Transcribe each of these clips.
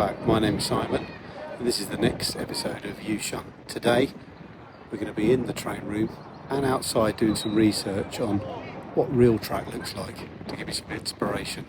back. My name's Simon and this is the next episode of Shunt. Today we're going to be in the train room and outside doing some research on what real track looks like to give you some inspiration.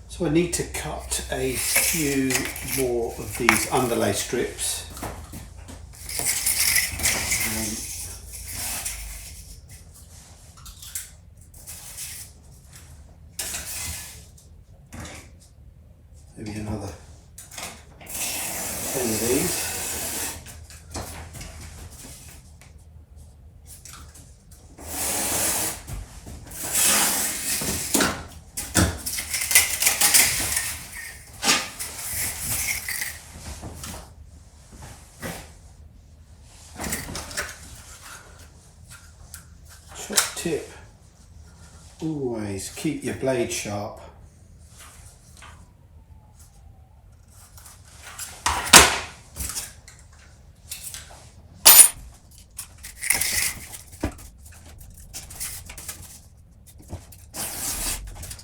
So I need to cut a few more of these underlay strips. Maybe another 10 of these. Tip, always keep your blade sharp.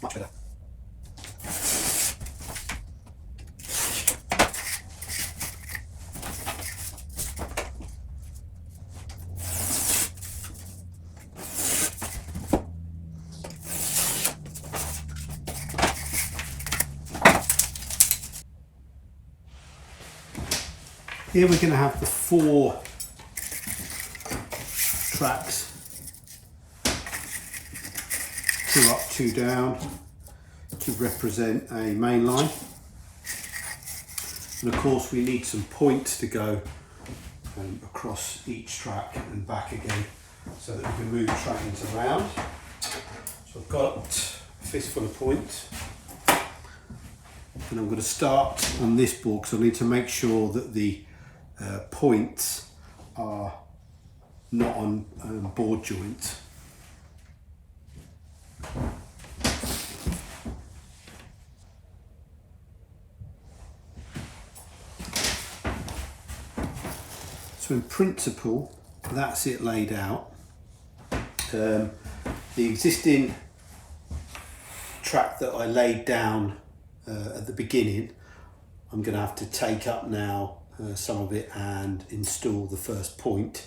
Much better. Here we're going to have the 4 tracks, 2 up, 2 down, to represent a main line. And of course we need some points to go across each track and back again so that we can move trains around. So I've got a fistful of points. And I'm going to start on this board because I need to make sure that the points are not on board joints. So in principle, that's it laid out. The existing track that I laid down at the beginning, I'm going to have to take up now some of it and install the first point.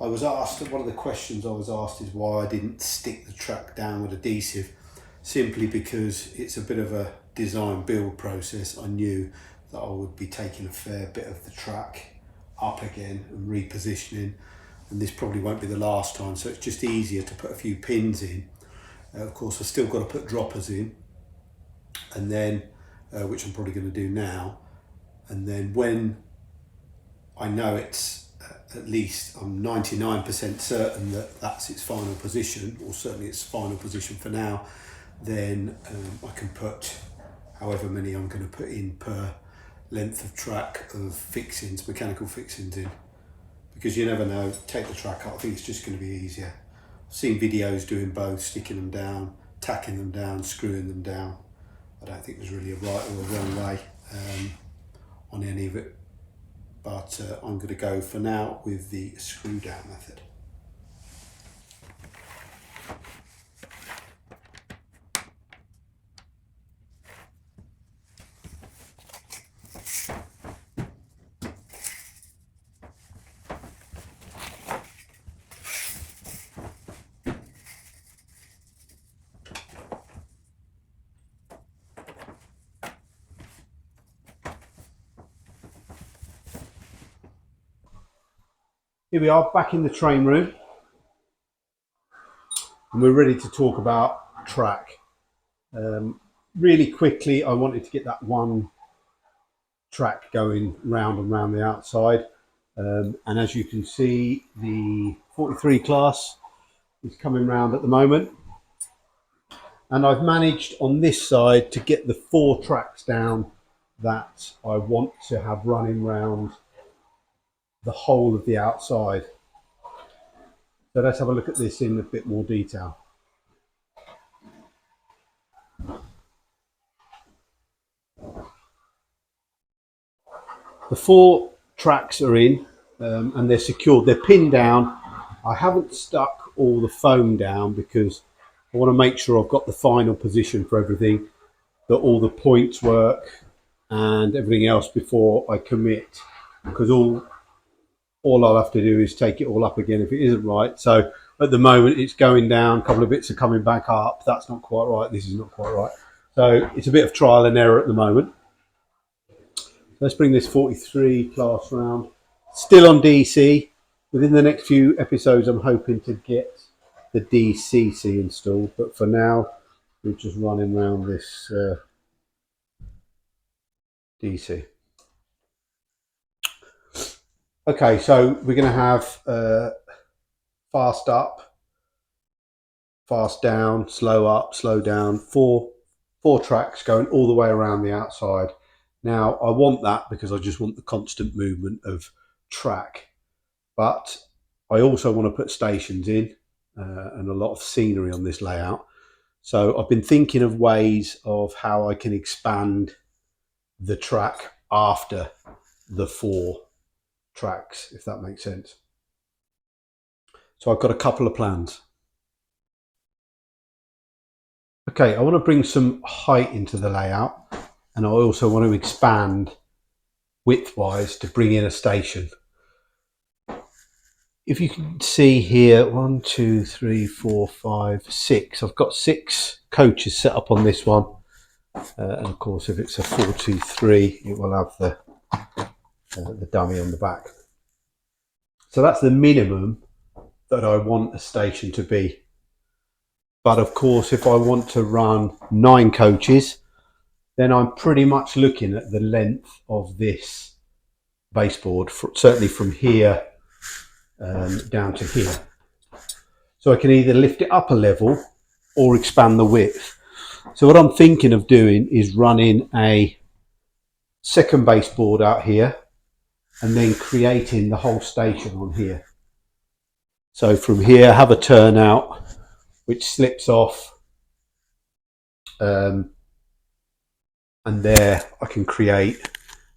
I was asked, one of the questions I was asked is why I didn't stick the track down with adhesive, simply because it's a bit of a design build process. I knew that I would be taking a fair bit of the track up again and repositioning, and this probably won't be the last time, so it's just easier to put a few pins in. Of course I've still got to put droppers in, and then which I'm probably going to do now. And then when I know it's at least, I'm 99% certain that that's its final position, or certainly its final position for now, then I can put however many I'm going to put in per length of track of fixings, mechanical fixings in. Because you never know, take the track up, I think it's just going to be easier. I've seen videos doing both, sticking them down, tacking them down, screwing them down. I don't think there's really a right or a wrong way on any of it, but I'm going to go for now with the screw down method. Here we are back in the train room and we're ready to talk about track. Really quickly, I wanted to get that one track going round and round the outside, and as you can see, the 43 class is coming round at the moment, and I've managed on this side to get the 4 tracks down that I want to have running round the whole of the outside. So let's have a look at this in a bit more detail. The 4 tracks are in and they're secured. They're pinned down. I haven't stuck all the foam down because I want to make sure I've got the final position for everything, that all the points work and everything else before I commit, because all I'll have to do is take it all up again if it isn't right. So at the moment it's going down, a couple of bits are coming back up, that's not quite right, this is not quite right. So it's a bit of trial and error at the moment. Let's bring this 43 class round. Still on DC. Within the next few episodes I'm hoping to get the DCC installed, but for now we're just running around this DC. Okay, so we're going to have fast up, fast down, slow up, slow down, four tracks going all the way around the outside. Now I want that because I just want the constant movement of track, but I also want to put stations in and a lot of scenery on this layout. So I've been thinking of ways of how I can expand the track after the 4 tracks, if that makes sense. So I've got a couple of plans. Okay, I want to bring some height into the layout, and I also want to expand width-wise to bring in a station. If you can see here, 1, 2, 3, 4, 5, 6. I've got 6 coaches set up on this one. And of course, if it's a 43, it will have the dummy on the back. So that's the minimum that I want a station to be. But of course, if I want to run 9 coaches, then I'm pretty much looking at the length of this baseboard, certainly from here down to here. So I can either lift it up a level or expand the width. So what I'm thinking of doing is running a second baseboard out here and then creating the whole station on here. So from here, have a turnout which slips off, and there I can create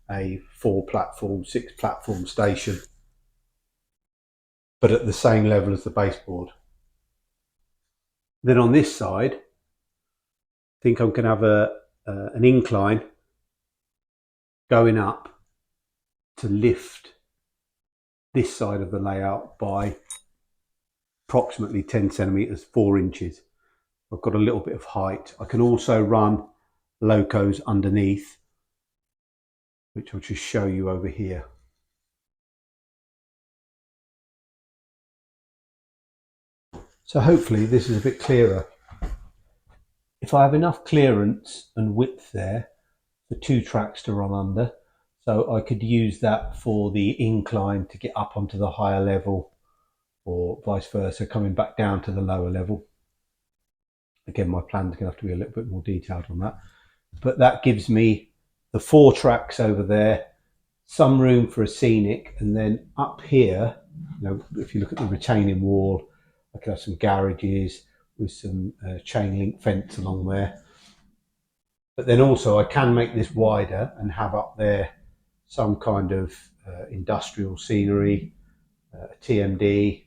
a 4 platform, 6 platform station, but at the same level as the baseboard. Then on this side, I think I'm going to have an incline going up to lift this side of the layout by approximately 10 centimeters, 4 inches. I've got a little bit of height. I can also run locos underneath, which I'll just show you over here. So hopefully this is a bit clearer. If I have enough clearance and width there for 2 tracks to run under, so I could use that for the incline to get up onto the higher level, or vice versa, coming back down to the lower level. Again, my plan's going to have to be a little bit more detailed on that. But that gives me the 4 tracks over there, some room for a scenic, and then up here, you know, if you look at the retaining wall, I could have some garages with some chain link fence along there. But then also I can make this wider and have up there some kind of industrial scenery, TMD,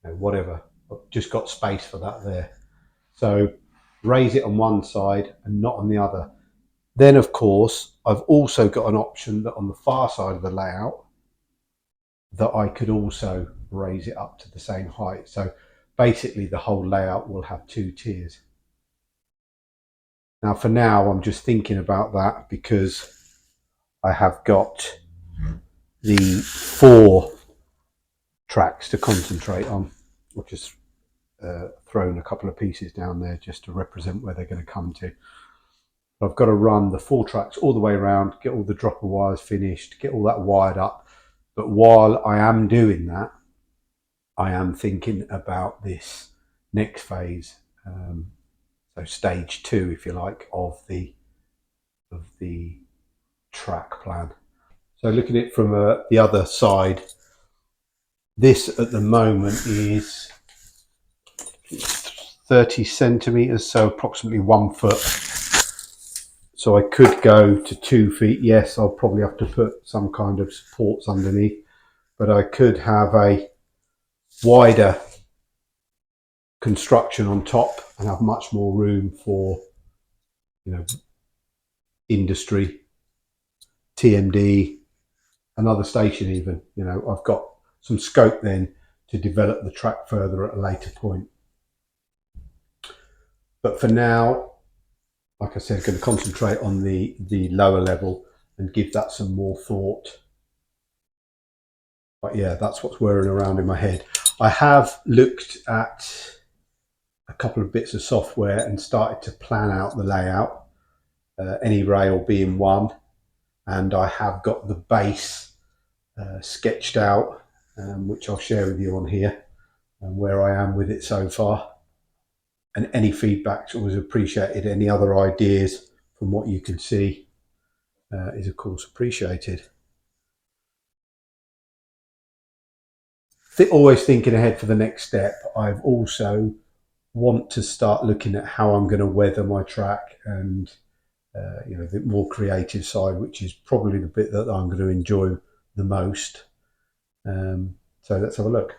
you know, whatever. I've just got space for that there. So raise it on one side and not on the other. Then of course, I've also got an option that on the far side of the layout that I could also raise it up to the same height. So basically the whole layout will have 2 tiers. Now for now, I'm just thinking about that because I have got the 4 tracks to concentrate on. I've just thrown a couple of pieces down there just to represent where they're going to come to. I've got to run the 4 tracks all the way around, get all the dropper wires finished, get all that wired up. But while I am doing that, I am thinking about this next phase, so stage 2, if you like, of the track plan. So looking at it from the other side, this at the moment is 30 centimeters, so approximately 1 foot. So I could go to 2 feet. Yes, I'll probably have to put some kind of supports underneath, but I could have a wider construction on top and have much more room for, industry, TMD, another station even. I've got some scope then to develop the track further at a later point. But for now, like I said, I'm going to concentrate on the lower level and give that some more thought. But yeah, that's what's whirring around in my head. I have looked at a couple of bits of software and started to plan out the layout, any rail being one, and I have got the base sketched out, which I'll share with you on here, and where I am with it so far. And any feedback was appreciated. Any other ideas from what you can see is of course appreciated. Always thinking ahead for the next step. I've also want to start looking at how I'm going to weather my track and the more creative side, which is probably the bit that I'm going to enjoy the most. So let's have a look.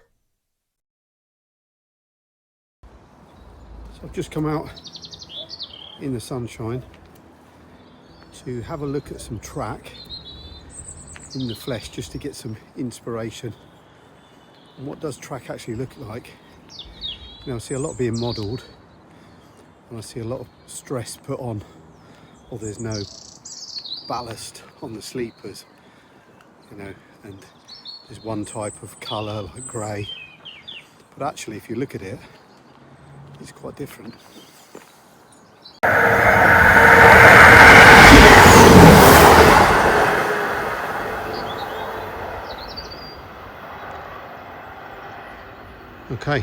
So I've just come out in the sunshine to have a look at some track in the flesh, just to get some inspiration. And what does track actually look like? I see a lot being modelled, and I see a lot of stress put on, or there's no ballast on the sleepers, and there's one type of colour like grey, but actually if you look at it, it's quite different. Okay.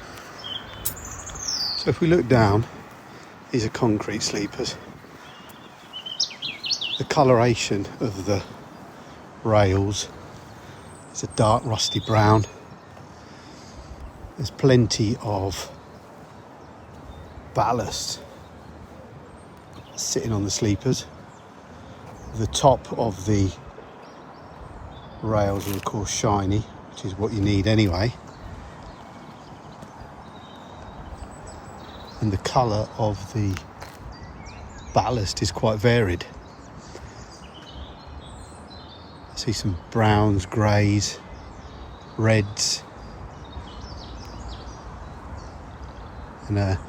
So if we look down, these are concrete sleepers. The coloration of the rails is a dark rusty brown. There's plenty of ballast sitting on the sleepers. The top of the rails are of course shiny, which is what you need anyway. And the colour of the ballast is quite varied. I see some browns, greys, reds, and a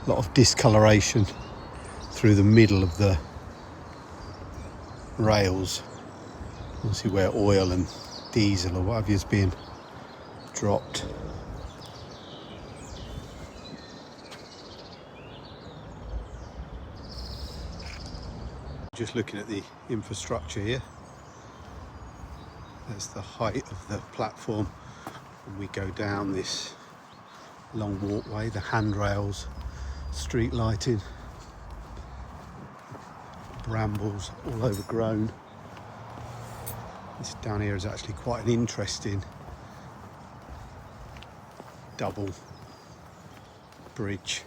lot of discoloration through the middle of the rails. You'll see where oil and diesel or whatever is being dropped. Just looking at the infrastructure here, there's the height of the platform, and we go down this long walkway, the handrails, street lighting, brambles all overgrown. This down here is actually quite an interesting double bridge.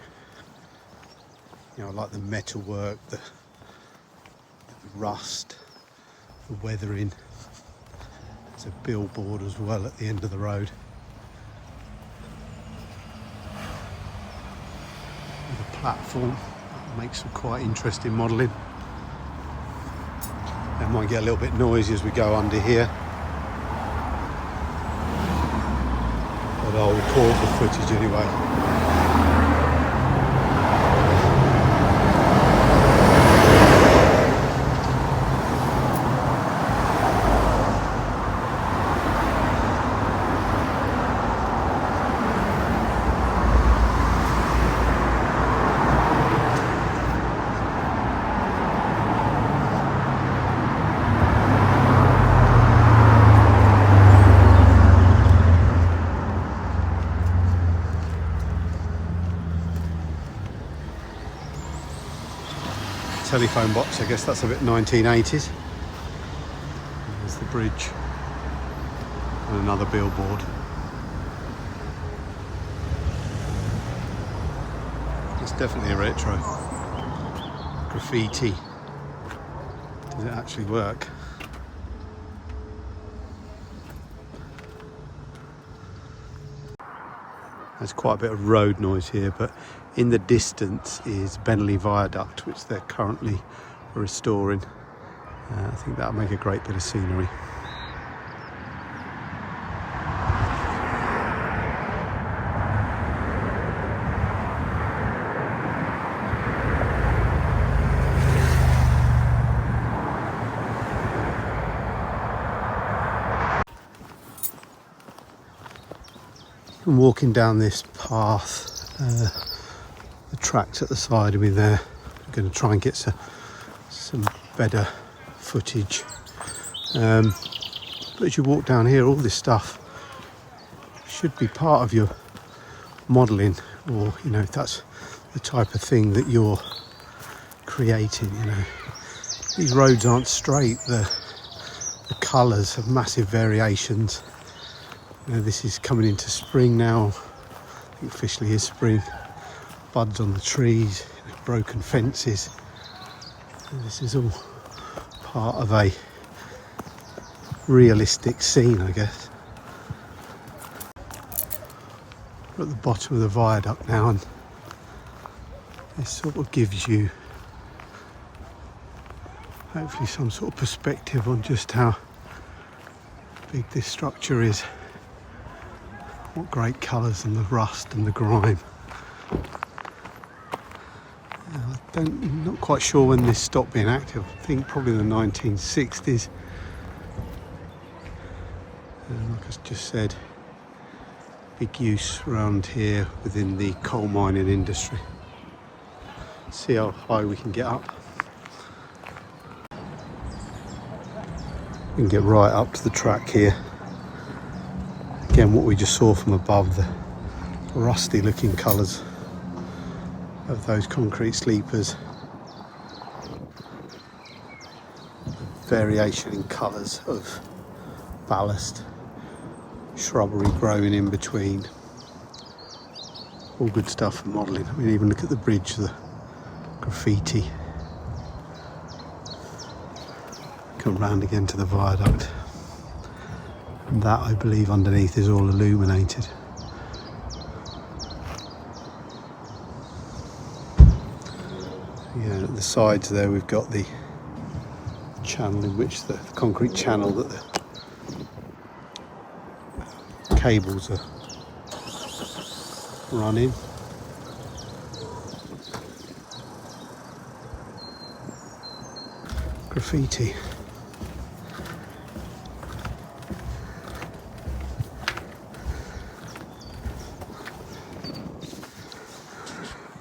I like the metalwork, the rust, the weathering. There's a billboard as well at the end of the road. The platform makes some quite interesting modelling. It might get a little bit noisy as we go under here, but I'll record the footage anyway. Telephone box, I guess that's a bit 1980s. There's the bridge and another billboard. It's definitely a retro. Graffiti. Does it actually work? There's quite a bit of road noise here, but in the distance is Bentley Viaduct, which they're currently restoring. I think that'll make a great bit of scenery. I'm walking down this path. The tracks at the side of me there. I'm going to try and get some better footage. But as you walk down here, all this stuff should be part of your modelling, or if that's the type of thing that you're creating. These roads aren't straight. The colours have massive variations. This is coming into spring now. I think officially is spring. Buds on the trees, broken fences. And this is all part of a realistic scene, I guess. We're at the bottom of the viaduct now, and this sort of gives you hopefully some sort of perspective on just how big this structure is. What great colours, and the rust and the grime. I'm not quite sure when this stopped being active. I think probably the 1960s. Like I just said, big use around here within the coal mining industry. See how high we can get up. We can get right up to the track here. Again, what we just saw from above, the rusty looking colours of those concrete sleepers. Variation in colours of ballast, shrubbery growing in between. All good stuff for modelling. I mean, even look at the bridge, the graffiti. Come round again to the viaduct. And that, I believe, underneath is all illuminated. Yeah, at the sides there we've got the channel in which the concrete channel that the cables are running. Graffiti.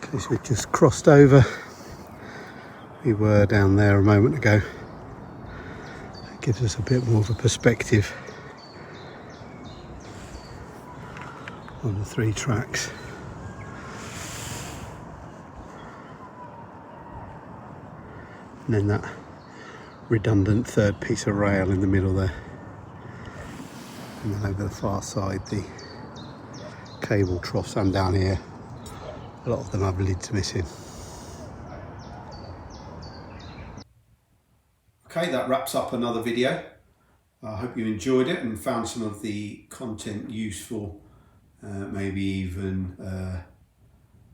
Okay, so we've just crossed over. We were down there a moment ago. It gives us a bit more of a perspective on the three tracks. And then that redundant third piece of rail in the middle there. And then over the far side, the cable troughs, and down here, a lot of them have lids missing. Okay, that wraps up another video. I hope you enjoyed it and found some of the content useful, maybe even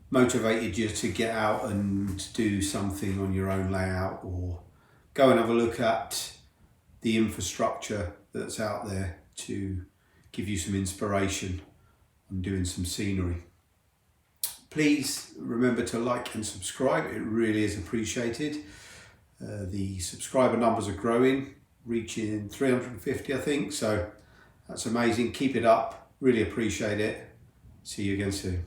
motivated you to get out and do something on your own layout, or go and have a look at the infrastructure that's out there to give you some inspiration on doing some scenery. Please remember to like and subscribe, it really is appreciated. The subscriber numbers are growing, reaching 350 I think, so that's amazing. Keep it up, really appreciate it. See you again soon.